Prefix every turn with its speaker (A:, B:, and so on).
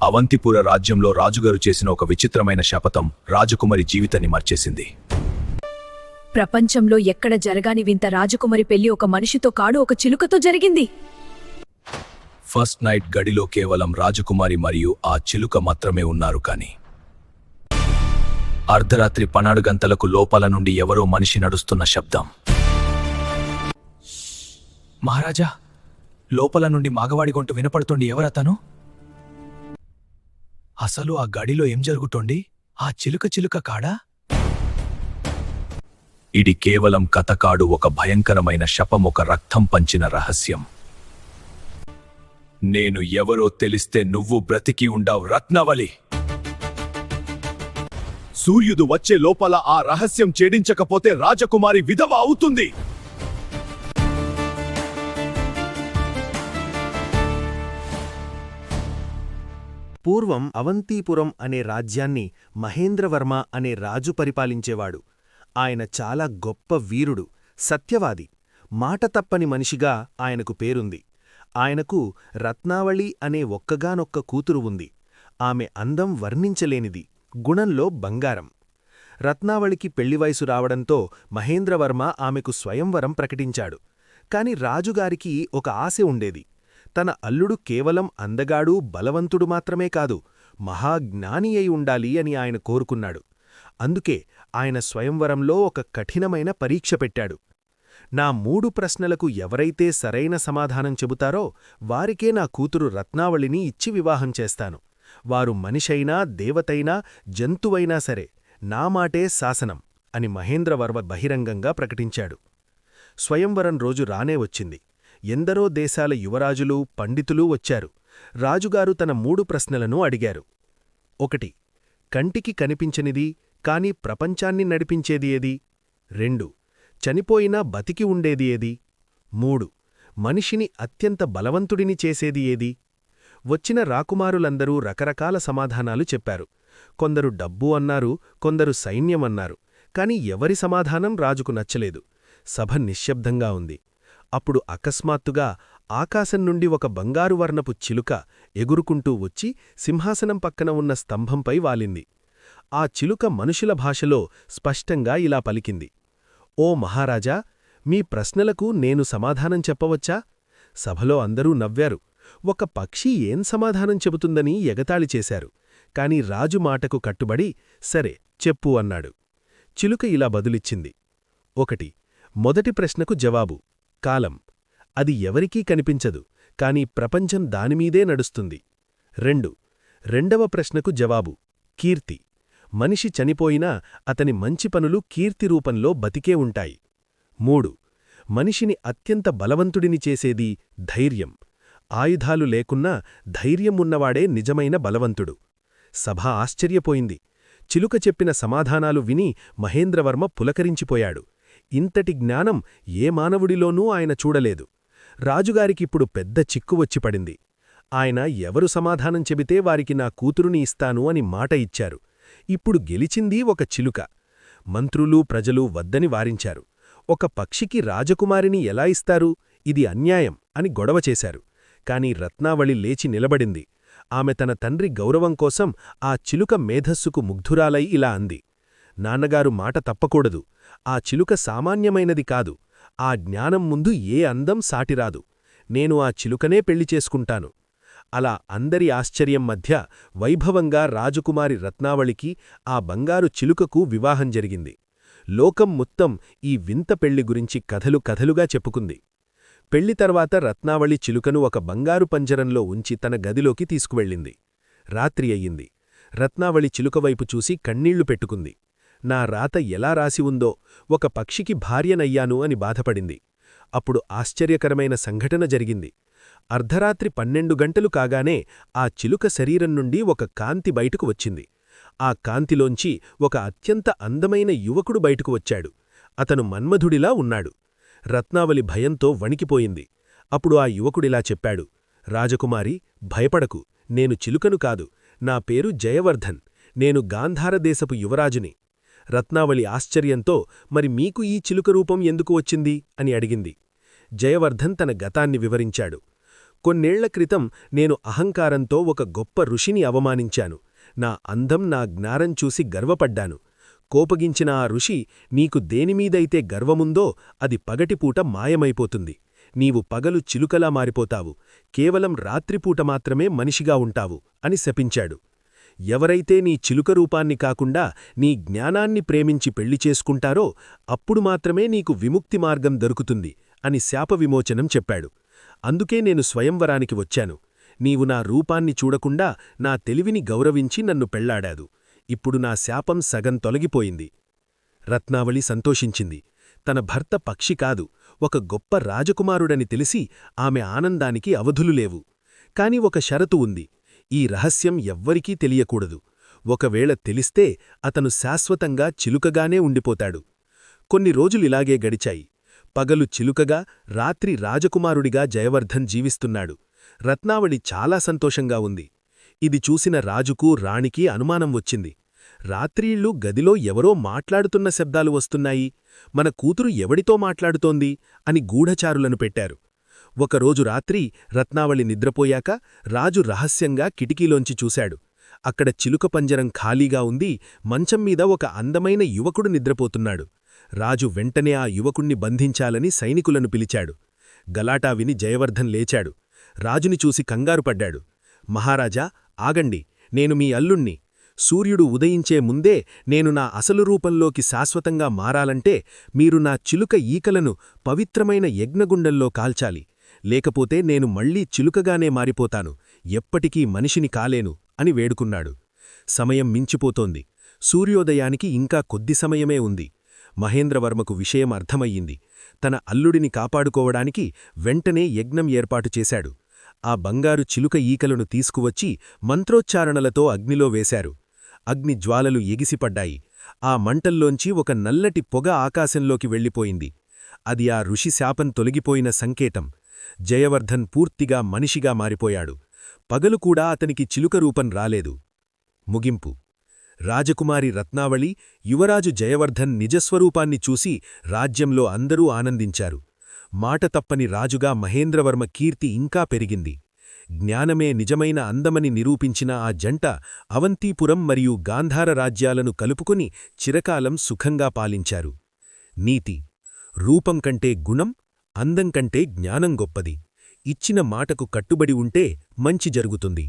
A: అవంతిపుర రాజ్యంలో రాజుగారు చేసిన ఒక విచిత్రమైన శపథం రాజకుమారి జీవితాన్ని మార్చేసింది.
B: ప్రపంచంలో ఎక్కడ జరగాని వింత రాజకుమారి పెళ్లి ఒక మనిషితో కాడు ఒక చిలుకతో జరిగింది.
A: ఫస్ట్ నైట్ గడిలో కేవలం రాజకుమారి మరియు ఆ చిలుక మాత్రమే ఉన్నారు. కాని అర్ధరాత్రి 12 గంటలకు లోపల నుండి ఎవరో మనిషి నడుస్తున్న శబ్దం. మహారాజా, లోపల నుండి మగవాడి గొంతు వినపడుతోంది. ఎవరతను? అసలు ఆ గడిలో ఏం జరుగుతోంది? ఆ చిలుక కాడా? ఇది కేవలం కథ కాడు, ఒక భయంకరమైన శపం, ఒక రక్తం పంచిన రహస్యం. నేను ఎవరో తెలిస్తే నువ్వు బ్రతికి ఉండావు రత్నావళి. సూర్యుడు వచ్చే లోపల ఆ రహస్యం ఛేదించకపోతే రాజకుమారి విధవ అవుతుంది.
C: పూర్వం అవంతిపురం అనే రాజ్యాన్ని మహేంద్రవర్మ అనే రాజు పరిపాలించేవాడు. ఆయన చాలా గొప్ప వీరుడు, సత్యవాది, మాట తప్పని మనిషిగా ఆయనకు పేరుంది. ఆయనకు రత్నావళి అనే ఒక్కగానొక్క కూతురు ఉంది. ఆమె అందం వర్ణించలేనిది, గుణంలో బంగారం. రత్నావళికి పెళ్లివయసు రావడంతో మహేంద్రవర్మ ఆమెకు స్వయంవరం ప్రకటించాడు. కాని రాజుగారికి ఒక ఆశ ఉండేది. తన అల్లుడు కేవలం అందగాడు, బలవంతుడు మాత్రమే కాదు, మహాజ్ఞాని అయి ఉండాలి అని ఆయన కోరుకున్నాడు. అందుకే ఆయన స్వయంవరంలో ఒక కఠినమైన పరీక్ష పెట్టాడు. నా 3 ప్రశ్నలకు ఎవరైతే సరైన సమాధానం చెబుతారో వారికే నా కూతురు రత్నావళిని ఇచ్చి వివాహం చేస్తాను. వారు మనిషైనా, దేవతైనా, జంతువైనా సరే నా మాటే శాసనం అని మహేంద్రవర్మ బహిరంగంగా ప్రకటించాడు. స్వయంవరం రోజు రానే వచ్చింది. ఎందరో దేశాల యువరాజులు, పండితులూ వచ్చారు. రాజుగారు తన 3 ప్రశ్నలను అడిగారు. 1. కంటికి కనిపించనిది కాని ప్రపంచాన్ని నడిపించేది ఏది? 2. చనిపోయినా బతికి ఉండేది ఏది? 3. మనిషిని అత్యంత బలవంతుడిని చేసేది ఏది? వచ్చిన రాకుమారులందరూ రకరకాల సమాధానాలు చెప్పారు. కొందరు డబ్బు అన్నారు, కొందరు సైన్యమన్నారు. కాని ఎవరి సమాధానం రాజుకు నచ్చలేదు. సభ నిశ్శబ్దంగా ఉంది. అప్పుడు అకస్మాత్తుగా ఆకాశం నుండి ఒక బంగారు వర్ణపు చిలుక ఎగురుకుంటూ వచ్చి సింహాసనం పక్కన ఉన్న స్తంభంపై వాలింది. ఆ చిలుక మనుషుల భాషలో స్పష్టంగా ఇలా పలికింది: ఓ మహారాజా, మీ ప్రశ్నలకు నేను సమాధానం చెప్పవచ్చా? సభలో అందరూ నవ్వారు. ఒక పక్షి ఏం సమాధానం చెబుతుందని ఎగతాళి చేశారు. కాని రాజు మాటకు కట్టుబడి సరే చెప్పు అన్నాడు. చిలుక ఇలా బదులిచ్చింది: 1. మొదటి ప్రశ్నకు జవాబు కాలం. అది ఎవరికీ కనిపించదు, కాని ప్రపంచం దానిమీదే నడుస్తుంది. 2. రెండవ ప్రశ్నకు జవాబు కీర్తి. మనిషి చనిపోయినా అతని మంచి పనులు కీర్తి రూపంలో బతికే ఉంటాయి. 3. మనిషిని అత్యంత బలవంతుడిని చేసేది ధైర్యం. ఆయుధాలు లేకున్నా ధైర్యం ఉన్నవాడే నిజమైన బలవంతుడు. సభ ఆశ్చర్యపోయింది. చిలుక చెప్పిన సమాధానాలు విని మహేంద్రవర్మ పులకరించిపోయాడు. ఇంతటి జ్ఞానం ఏ మానవుడిలోనూ ఆయన చూడలేదు. రాజుగారికిప్పుడు పెద్ద చిక్కు వచ్చిపడింది. ఆయన ఎవరు సమాధానం చెబితే వారికి నా కూతురుని ఇస్తాను అని మాట ఇచ్చారు. ఇప్పుడు గెలిచిందీ ఒక చిలుక. మంత్రులు, ప్రజలు వద్దని వారించారు. ఒక పక్షికి రాజకుమారిని ఎలా ఇస్తారు? ఇది అన్యాయం అని గొడవ చేశారు. కాని రత్నావళి లేచి నిలబడింది. ఆమె తన తండ్రి గౌరవం కోసం ఆ చిలుక మేధస్సుకు ముగ్ధురాలై ఇలా అంది: నాన్నగారు మాట తప్పకూడదు. ఆ చిలుక సామాన్యమైనది కాదు. ఆ జ్ఞానం ముందు ఏ అందం సాటిరాదు. నేను ఆ చిలుకనే పెళ్లి చేసుకుంటాను. అలా అందరి ఆశ్చర్యం మధ్య వైభవంగా రాజకుమారి రత్నావళికి ఆ బంగారు చిలుకకు వివాహం జరిగింది. లోకం మొత్తం ఈ వింత పెళ్లి గురించి కథలుగా చెప్పుకుంది. పెళ్లి తర్వాత రత్నావళి చిలుకను ఒక బంగారు పంజరంలో ఉంచి తన గదిలోకి తీసుకువెళ్ళింది. రాత్రి అయ్యింది. రత్నావళి చిలుకవైపు చూసి కన్నీళ్లు పెట్టుకుంది. నా రాత ఎలా రాసి ఉందో, ఒక పక్షికి భార్యనయ్యాను అని బాధపడింది. అప్పుడు ఆశ్చర్యకరమైన సంఘటన జరిగింది. అర్ధరాత్రి 12 గంటలు కాగానే ఆ చిలుక శరీరం నుండి ఒక కాంతి బయటకు వచ్చింది. ఆ కాంతిలోంచి ఒక అత్యంత అందమైన యువకుడు బయటకు వచ్చాడు. అతను మన్మధుడిలా ఉన్నాడు. రత్నావళి భయంతో వణికిపోయింది. అప్పుడు ఆ యువకుడిలా చెప్పాడు: రాజకుమారి, భయపడకు. నేను చిలుకను కాదు. నా పేరు జయవర్ధన్. నేను గాంధారదేశపు యువరాజుని. రత్నావళి ఆశ్చర్యంతో మరి మీకు ఈ చిలుక రూపం ఎందుకు వచ్చింది అని అడిగింది. జయవర్ధన్ తన గతాన్ని వివరించాడు. కొన్నేళ్ల క్రితం నేను అహంకారంతో ఒక గొప్ప ఋషిని అవమానించాను. నా అందం నా జ్ఞానం చూసి గర్వపడ్డాను. కోపగించిన ఆ ఋషి, నీకు దేనిమీదైతే గర్వముందో అది పగటిపూట మాయమైపోతుంది. నీవు పగలు చిలుకలా మారిపోతావు, కేవలం రాత్రిపూట మాత్రమే మనిషిగా ఉంటావు అని శపించాడు. ఎవరైతే నీ చిలుక రూపాన్ని కాకుండా నీ జ్ఞానాన్ని ప్రేమించి పెళ్లి చేసుకుంటారో అప్పుడు మాత్రమే నీకు విముక్తి మార్గం దొరుకుతుంది అని శాప విమోచనం చెప్పాడు. అందుకే నేను స్వయంవరానికి వచ్చాను. నీవు నా రూపాన్ని చూడకుండా నా తెలివిని గౌరవించి నన్ను పెళ్లాడాదు. ఇప్పుడు నా శాపం సగం తొలగిపోయింది. రత్నావళి సంతోషించింది. తన భర్త పక్షి కాదు, ఒక గొప్ప రాజకుమారుడని తెలిసి ఆమె ఆనందానికి అవధులు లేవు. కాని ఒక షరతు ఉంది. ఈ రహస్యం ఎవ్వరికీ తెలియకూడదు. ఒకవేళ తెలిస్తే అతను శాశ్వతంగా చిలుకగానే ఉండిపోతాడు. కొన్ని రోజులిలాగే గడిచాయి. పగలు చిలుకగా, రాత్రి రాజకుమారుడిగా జయవర్ధన్ జీవిస్తున్నాడు. రత్నావళి చాలా సంతోషంగా ఉంది. ఇది చూసిన రాజుకు రాణికి అనుమానం వచ్చింది. రాత్రిళ్ళు గదిలో ఎవరో మాట్లాడుతున్న శబ్దాలు వస్తున్నాయి, మన కూతురు ఎవడితో మాట్లాడుతోంది అని గూఢచారులను పెట్టారు. ఒకరోజు రాత్రి రత్నావళి నిద్రపోయాక రాజు రహస్యంగా కిటికీలోంచి చూశాడు. అక్కడ చిలుక పంజరం ఖాళీగా ఉంది, మంచం మీద ఒక అందమైన యువకుడు నిద్రపోతున్నాడు. రాజు వెంటనే ఆ యువకుణ్ణి బంధించాలని సైనికులను పిలిచాడు. గలాటా విని జయవర్ధన్ లేచాడు. రాజుని చూసి కంగారుపడ్డాడు. మహారాజా, ఆగండి, నేను మీ అల్లుణ్ణి. సూర్యుడు ఉదయించే ముందే నేను నా అసలు రూపంలోకి శాశ్వతంగా మారాలంటే మీరు నా చిలుక ఈకలను పవిత్రమైన యజ్ఞగుండంలో కాల్చాలి. లేకపోతే నేను మళ్లీ చిలుకగానే మారిపోతాను, ఎప్పటికీ మనిషిని కాలేను అని వేడుకున్నాడు. సమయం మించిపోతోంది. సూర్యోదయానికి ఇంకా కొద్ది సమయమే ఉంది. మహేంద్రవర్మకు విషయం అర్థమయ్యింది. తన అల్లుడిని కాపాడుకోవడానికి వెంటనే యజ్ఞం ఏర్పాటు చేశాడు. ఆ బంగారు చిలుక ఈకలను తీసుకువచ్చి మంత్రోచ్చారణలతో అగ్నిలో వేశారు. అగ్ని జ్వాలలు ఎగిసిపడ్డాయి. ఆ మంటల్లోంచి ఒక నల్లటి పొగ ఆకాశంలోకి వెళ్ళిపోయింది. అది ఆ ఋషి శాపం తొలగిపోయిన సంకేతం. జయవర్ధన్ పూర్తిగా మనిషిగా మారిపోయాడు. పగలు కూడా అతనికి చిలుక రూపం రాలేదు. ముగింపు. రాజకుమారి రత్నావళి, యువరాజు జయవర్ధన్ నిజస్వరూపాన్ని చూసి రాజ్యంలో అందరూ ఆనందించారు. మాట తప్పని రాజుగా మహేంద్రవర్మ కీర్తి ఇంకా పెరిగింది. జ్ఞానమే నిజమైన అందమని నిరూపించిన ఆ జంట అవంతీపురం మరియు గాంధార రాజ్యాలను కలుపుకొని చిరకాలం సుఖంగా పాలించారు. నీతి: రూపం కంటే గుణం, అందం కంటే జ్ఞానం గొప్పది. ఇచ్చిన మాటకు కట్టుబడి ఉంటే మంచి జరుగుతుంది.